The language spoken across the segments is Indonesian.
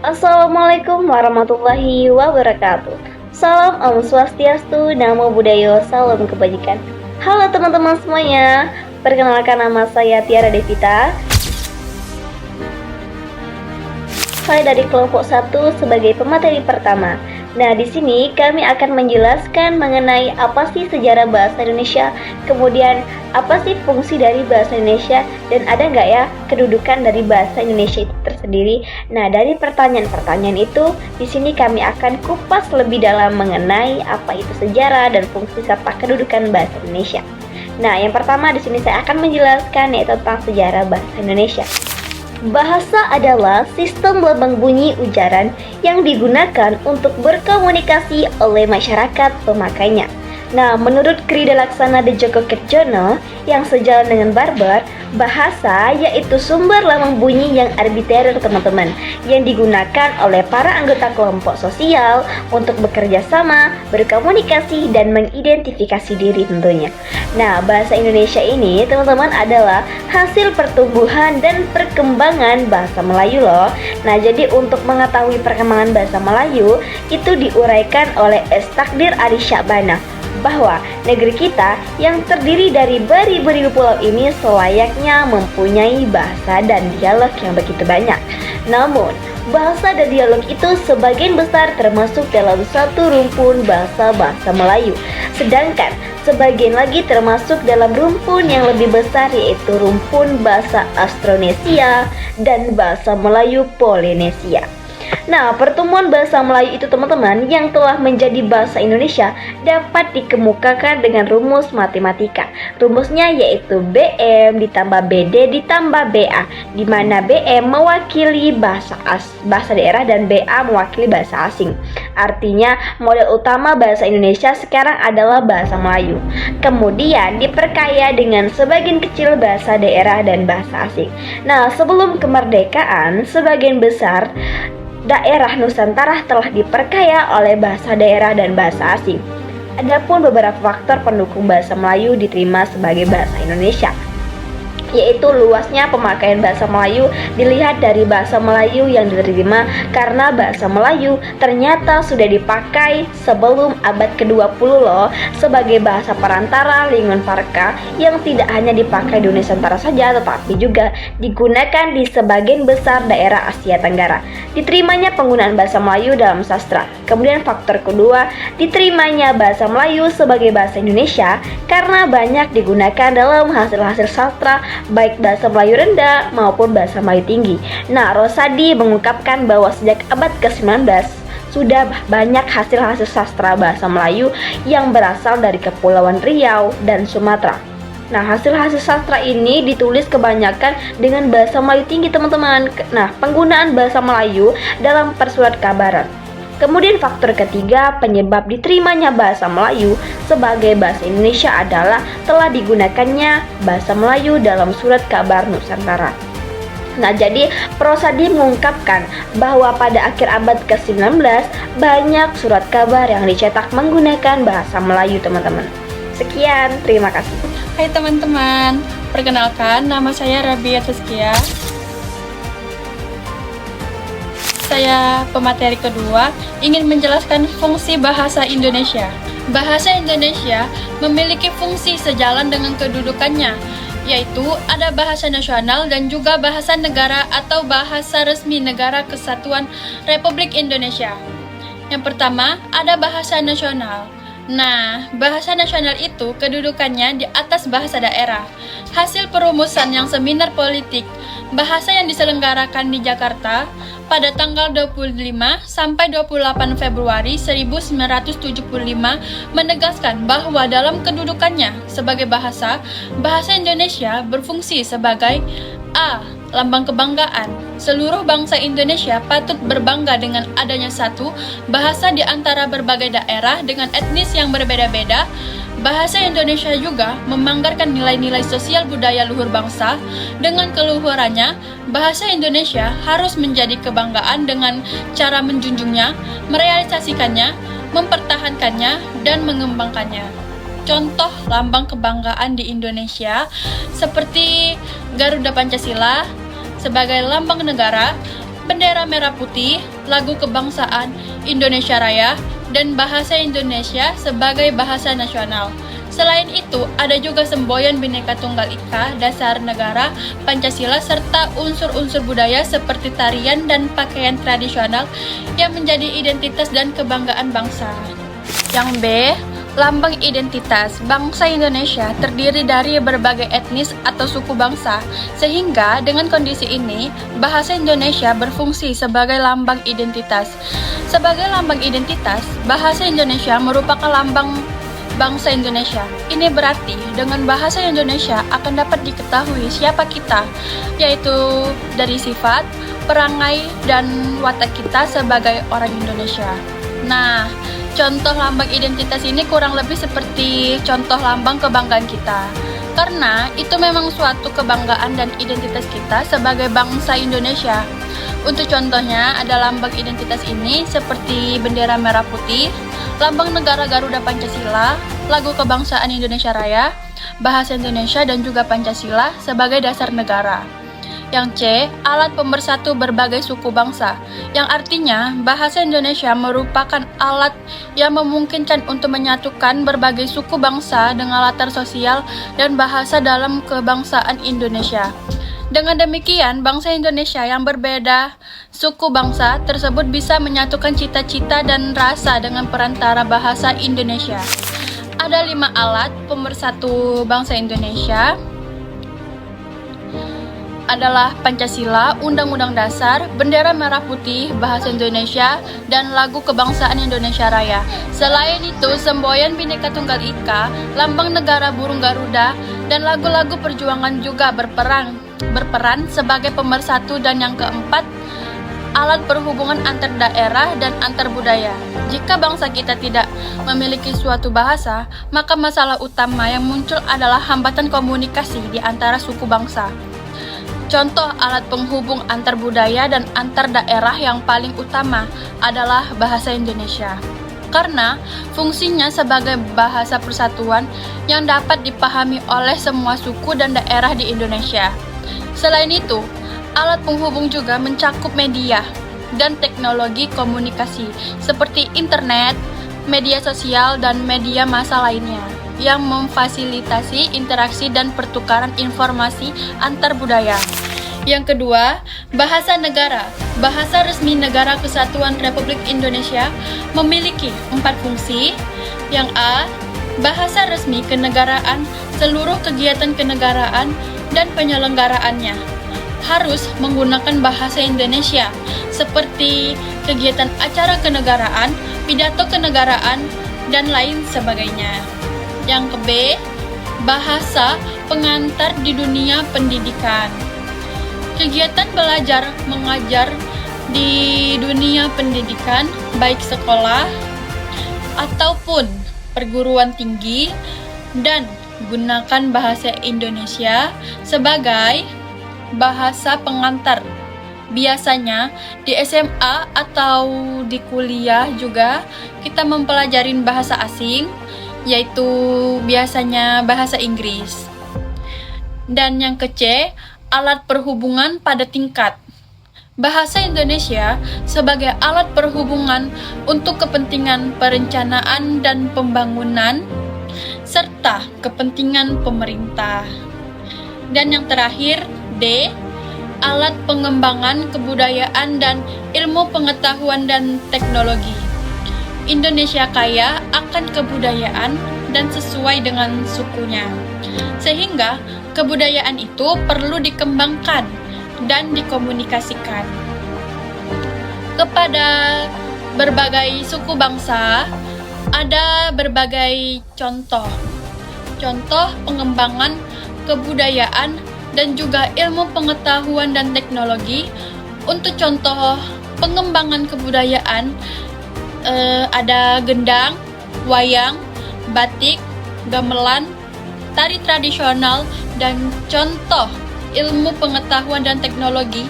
Assalamualaikum warahmatullahi wabarakatuh. Salam Om Swastiastu, Namo Buddhaya, Salam Kebajikan. Halo teman-teman semuanya, perkenalkan nama saya Tiara Devita. Saya dari kelompok 1 sebagai pemateri pertama. Nah, di sini kami akan menjelaskan mengenai apa sih sejarah bahasa Indonesia, kemudian apa sih fungsi dari bahasa Indonesia, dan ada nggak ya kedudukan dari bahasa Indonesia itu tersendiri. Nah, dari pertanyaan-pertanyaan itu, di sini kami akan kupas lebih dalam mengenai apa itu sejarah dan fungsi serta kedudukan bahasa Indonesia. Nah, yang pertama di sini saya akan menjelaskan yaitu tentang sejarah bahasa Indonesia. Bahasa adalah sistem lambang bunyi ujaran yang digunakan untuk berkomunikasi oleh masyarakat pemakainya. Nah, menurut Krida Laksana de Joko Ketjono yang sejalan dengan Barber, bahasa yaitu sumber lambang bunyi yang arbitrer teman-teman, yang digunakan oleh para anggota kelompok sosial untuk bekerja sama, berkomunikasi, dan mengidentifikasi diri tentunya. Nah, bahasa Indonesia ini teman-teman adalah hasil pertumbuhan dan perkembangan bahasa Melayu loh. Nah, jadi untuk mengetahui perkembangan bahasa Melayu itu diuraikan oleh Takdir Ari Syabana, bahwa negeri kita yang terdiri dari beribu-ribu pulau ini selayaknya mempunyai bahasa dan dialog yang begitu banyak. Namun, bahasa dan dialog itu sebagian besar termasuk dalam satu rumpun bahasa-bahasa Melayu, sedangkan sebagian lagi termasuk dalam rumpun yang lebih besar yaitu rumpun bahasa Austronesia dan bahasa Melayu Polinesia. Nah, pertemuan bahasa Melayu itu teman-teman yang telah menjadi bahasa Indonesia dapat dikemukakan dengan rumus matematika. Rumusnya yaitu BM ditambah BD ditambah BA, di mana BM mewakili bahasa daerah dan BA mewakili bahasa asing. Artinya, model utama bahasa Indonesia sekarang adalah bahasa Melayu. Kemudian diperkaya dengan sebagian kecil bahasa daerah dan bahasa asing. Nah, sebelum kemerdekaan, sebagian besar daerah Nusantara telah diperkaya oleh bahasa daerah dan bahasa asing. Adapun beberapa faktor pendukung bahasa Melayu diterima sebagai bahasa Indonesia, yaitu luasnya pemakaian bahasa Melayu dilihat dari bahasa Melayu yang diterima karena bahasa Melayu ternyata sudah dipakai sebelum abad ke-20 loh sebagai bahasa perantara lingkungan Parka yang tidak hanya dipakai di Nusantara saja tetapi juga digunakan di sebagian besar daerah Asia Tenggara. Diterimanya penggunaan bahasa Melayu dalam sastra. Kemudian faktor kedua, diterimanya bahasa Melayu sebagai bahasa Indonesia karena banyak digunakan dalam hasil-hasil sastra baik bahasa Melayu rendah maupun bahasa Melayu tinggi. Nah, Rosadi mengungkapkan bahwa sejak abad ke-19 sudah banyak hasil-hasil sastra bahasa Melayu yang berasal dari Kepulauan Riau dan Sumatera. Nah, hasil-hasil sastra ini ditulis kebanyakan dengan bahasa Melayu tinggi teman-teman. Nah, penggunaan bahasa Melayu dalam persurat kabaran. Kemudian faktor ketiga penyebab diterimanya bahasa Melayu sebagai bahasa Indonesia adalah telah digunakannya bahasa Melayu dalam surat kabar Nusantara. Nah, jadi Rosadi mengungkapkan bahwa pada akhir abad ke-19 banyak surat kabar yang dicetak menggunakan bahasa Melayu teman-teman. Sekian, terima kasih. Hai teman-teman, perkenalkan nama saya Rabia Tazkia. Saya pemateri kedua ingin menjelaskan fungsi bahasa Indonesia. Bahasa Indonesia memiliki fungsi sejalan dengan kedudukannya, yaitu ada bahasa nasional dan juga bahasa negara atau bahasa resmi Negara Kesatuan Republik Indonesia. Yang pertama, ada bahasa nasional. Nah, bahasa nasional itu kedudukannya di atas bahasa daerah. Hasil perumusan yang seminar politik bahasa yang diselenggarakan di Jakarta pada tanggal 25 sampai 28 Februari 1975 menegaskan bahwa dalam kedudukannya sebagai bahasa Indonesia berfungsi sebagai A. Lambang kebanggaan. Seluruh bangsa Indonesia patut berbangga dengan adanya satu bahasa di antara berbagai daerah dengan etnis yang berbeda-beda. Bahasa Indonesia juga memanggarkan nilai-nilai sosial budaya luhur bangsa. Dengan keluhurannya, bahasa Indonesia harus menjadi kebanggaan dengan cara menjunjungnya, merealisasikannya, mempertahankannya, dan mengembangkannya. Contoh lambang kebanggaan di Indonesia seperti Garuda Pancasila sebagai lambang negara, bendera merah putih, lagu kebangsaan Indonesia Raya, dan bahasa Indonesia sebagai bahasa nasional. Selain itu, ada juga semboyan Bhinneka Tunggal Ika, dasar negara, Pancasila, serta unsur-unsur budaya seperti tarian dan pakaian tradisional yang menjadi identitas dan kebanggaan bangsa. Yang B, lambang identitas. Bangsa Indonesia terdiri dari berbagai etnis atau suku bangsa, sehingga dengan kondisi ini, bahasa Indonesia berfungsi sebagai lambang identitas. Sebagai lambang identitas, bahasa Indonesia merupakan lambang bangsa Indonesia. Ini berarti dengan bahasa Indonesia akan dapat diketahui siapa kita, yaitu dari sifat, perangai, dan watak kita sebagai orang Indonesia. Nah, contoh lambang identitas ini kurang lebih seperti contoh lambang kebanggaan kita. Karena itu memang suatu kebanggaan dan identitas kita sebagai bangsa Indonesia. Untuk contohnya, ada lambang identitas ini seperti bendera merah putih, lambang negara Garuda Pancasila, lagu kebangsaan Indonesia Raya, bahasa Indonesia, dan juga Pancasila sebagai dasar negara. Yang C, alat pemersatu berbagai suku bangsa, yang artinya bahasa Indonesia merupakan alat yang memungkinkan untuk menyatukan berbagai suku bangsa dengan latar sosial dan bahasa dalam kebangsaan Indonesia. Dengan demikian, bangsa Indonesia yang berbeda suku bangsa tersebut bisa menyatukan cita-cita dan rasa dengan perantara bahasa Indonesia. Ada 5 alat pemersatu bangsa Indonesia, adalah Pancasila, Undang-Undang Dasar, bendera merah putih, bahasa Indonesia, dan lagu kebangsaan Indonesia Raya. Selain itu, semboyan Bhinneka Tunggal Ika, lambang negara burung Garuda, dan lagu-lagu perjuangan juga berperan sebagai pemersatu. Dan yang keempat, alat perhubungan antar daerah dan antar budaya. Jika bangsa kita tidak memiliki suatu bahasa, maka masalah utama yang muncul adalah hambatan komunikasi di antara suku bangsa. Contoh alat penghubung antar budaya dan antar daerah yang paling utama adalah bahasa Indonesia. Karena fungsinya sebagai bahasa persatuan yang dapat dipahami oleh semua suku dan daerah di Indonesia. Selain itu, alat penghubung juga mencakup media dan teknologi komunikasi seperti internet, media sosial, dan media massa lainnya yang memfasilitasi interaksi dan pertukaran informasi antar budaya. Yang kedua, bahasa negara. Bahasa resmi Negara Kesatuan Republik Indonesia memiliki 4 fungsi. Yang A, bahasa resmi kenegaraan, seluruh kegiatan kenegaraan dan penyelenggaraannya harus menggunakan bahasa Indonesia, seperti kegiatan acara kenegaraan, pidato kenegaraan, dan lain sebagainya. Yang B, bahasa pengantar di dunia pendidikan. Kegiatan belajar mengajar di dunia pendidikan, baik sekolah ataupun perguruan tinggi, dan gunakan bahasa Indonesia sebagai bahasa pengantar. Biasanya di SMA atau di kuliah juga kita mempelajari bahasa asing, yaitu biasanya bahasa Inggris. Dan yang C, alat perhubungan pada tingkat. Bahasa Indonesia sebagai alat perhubungan untuk kepentingan perencanaan dan pembangunan serta kepentingan pemerintah. Dan yang terakhir, D, alat pengembangan kebudayaan dan ilmu pengetahuan dan teknologi. Indonesia kaya akan kebudayaan dan sesuai dengan sukunya, sehingga kebudayaan itu perlu dikembangkan dan dikomunikasikan kepada berbagai suku bangsa. Ada berbagai contoh pengembangan kebudayaan dan juga ilmu pengetahuan dan teknologi. Untuk contoh pengembangan kebudayaan, ada gendang, wayang, batik, gamelan, tari tradisional. Dan contoh ilmu pengetahuan dan teknologi,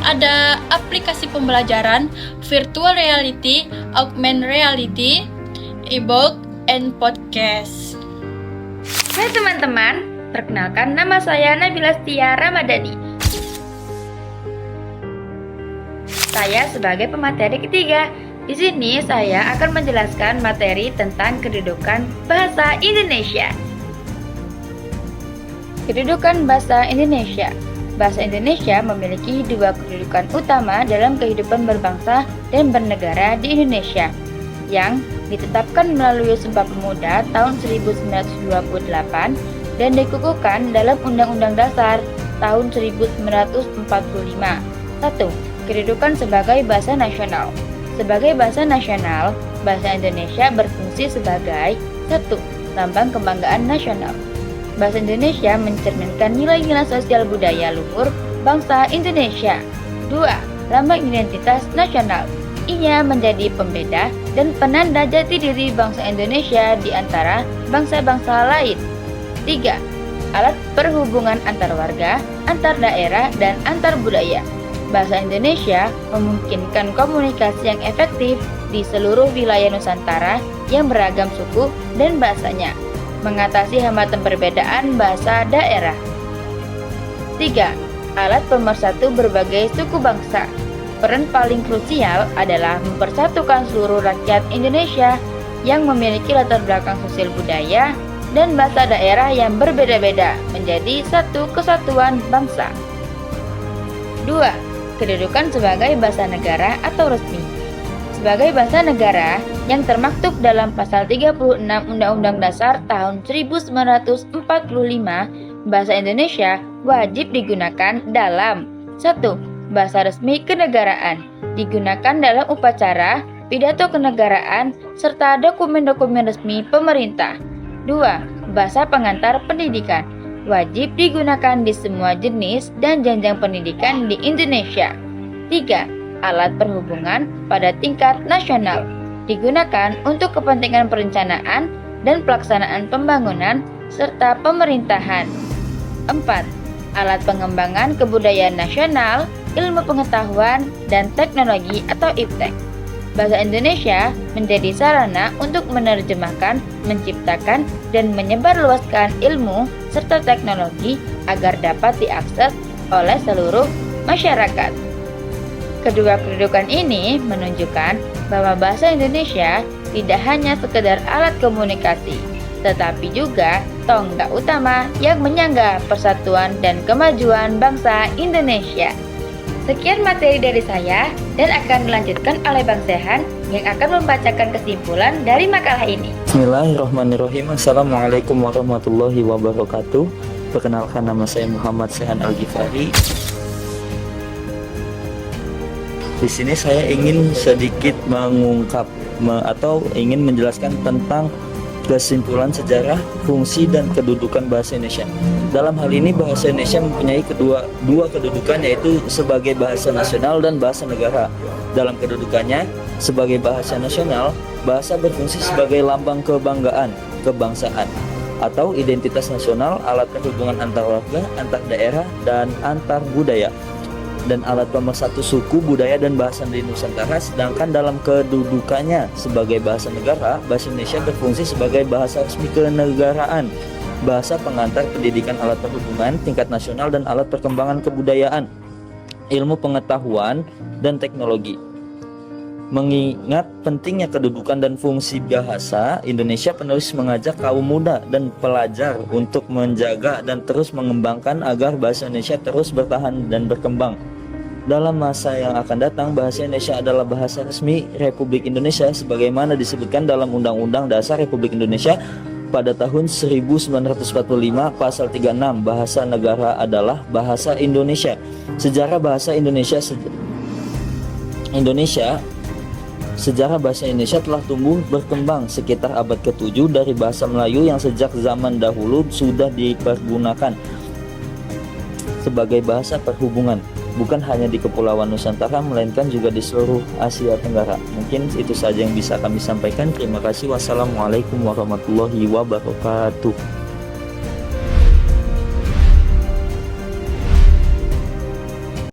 ada aplikasi pembelajaran, virtual reality, augmented reality, e-book, and podcast. Hai teman-teman, perkenalkan nama saya Nabila Setia Ramadhani. saya sebagai pemateri ketiga. Di sini saya akan menjelaskan materi tentang kedudukan bahasa Indonesia. Kedudukan bahasa Indonesia. Bahasa Indonesia memiliki dua kedudukan utama dalam kehidupan berbangsa dan bernegara di Indonesia, yang ditetapkan melalui Sumpah Pemuda tahun 1928 dan dikukuhkan dalam Undang-Undang Dasar tahun 1945. 1. Kedudukan sebagai bahasa nasional. Sebagai bahasa nasional, bahasa Indonesia berfungsi sebagai 1. Lambang kebanggaan nasional. Bahasa Indonesia mencerminkan nilai-nilai sosial budaya luhur bangsa Indonesia. 2. Lambang identitas nasional. Ia menjadi pembeda dan penanda jati diri bangsa Indonesia di antara bangsa-bangsa lain. 3. Alat perhubungan antar warga, antar daerah, dan antar budaya. Bahasa Indonesia memungkinkan komunikasi yang efektif di seluruh wilayah Nusantara yang beragam suku dan bahasanya, mengatasi hambatan perbedaan bahasa daerah. 3. Alat pemersatu berbagai suku bangsa. Peran paling krusial adalah mempersatukan seluruh rakyat Indonesia yang memiliki latar belakang sosial budaya dan bahasa daerah yang berbeda-beda menjadi satu kesatuan bangsa. 2. Kedudukan sebagai bahasa negara atau resmi. Sebagai bahasa negara yang termaktub dalam pasal 36 Undang-Undang Dasar tahun 1945, bahasa Indonesia wajib digunakan dalam 1. Bahasa resmi kenegaraan, digunakan dalam upacara, pidato kenegaraan, serta dokumen-dokumen resmi pemerintah. 2. Bahasa pengantar pendidikan, wajib digunakan di semua jenis dan jenjang pendidikan di Indonesia. 3. Alat perhubungan pada tingkat nasional, digunakan untuk kepentingan perencanaan dan pelaksanaan pembangunan serta pemerintahan. 4. Alat pengembangan kebudayaan nasional, ilmu pengetahuan, dan teknologi atau IPTEK. Bahasa Indonesia menjadi sarana untuk menerjemahkan, menciptakan, dan menyebarluaskan ilmu serta teknologi agar dapat diakses oleh seluruh masyarakat. Kedua kedudukan ini menunjukkan bahwa bahasa Indonesia tidak hanya sekedar alat komunikasi, tetapi juga tonggak utama yang menyangga persatuan dan kemajuan bangsa Indonesia. Sekian materi dari saya dan akan dilanjutkan oleh Bang Sehan yang akan membacakan kesimpulan dari makalah ini. Bismillahirrahmanirrahim. Assalamualaikum warahmatullahi wabarakatuh. Perkenalkan, nama saya Muhammad Sehan Al-Ghifari. Di sini saya ingin sedikit mengungkap atau ingin menjelaskan tentang kesimpulan sejarah, fungsi, dan kedudukan bahasa Indonesia. Dalam hal ini bahasa Indonesia mempunyai dua kedudukan, yaitu sebagai bahasa nasional dan bahasa negara. Dalam kedudukannya sebagai bahasa nasional, bahasa berfungsi sebagai lambang kebanggaan, kebangsaan, atau identitas nasional, alat perhubungan antar warga, antar daerah, dan antar budaya, dan alat pemersatu suku, budaya, dan bahasa di Nusantara. Sedangkan dalam kedudukannya sebagai bahasa negara, bahasa Indonesia berfungsi sebagai bahasa resmi kenegaraan, bahasa pengantar pendidikan, alat perhubungan tingkat nasional, dan alat perkembangan kebudayaan, ilmu pengetahuan, dan teknologi. Mengingat pentingnya kedudukan dan fungsi bahasa Indonesia, penulis mengajak kaum muda dan pelajar untuk menjaga dan terus mengembangkan agar bahasa Indonesia terus bertahan dan berkembang. Dalam masa yang akan datang, bahasa Indonesia adalah bahasa resmi Republik Indonesia sebagaimana disebutkan dalam Undang-Undang Dasar Republik Indonesia pada tahun 1945 pasal 36, bahasa negara adalah bahasa Indonesia. Sejarah bahasa Indonesia Sejarah bahasa Indonesia telah tumbuh berkembang sekitar abad ke-7 dari bahasa Melayu yang sejak zaman dahulu sudah dipergunakan sebagai bahasa perhubungan, bukan hanya di Kepulauan Nusantara melainkan juga di seluruh Asia Tenggara. Mungkin itu saja yang bisa kami sampaikan. Terima kasih. Wassalamualaikum warahmatullahi wabarakatuh.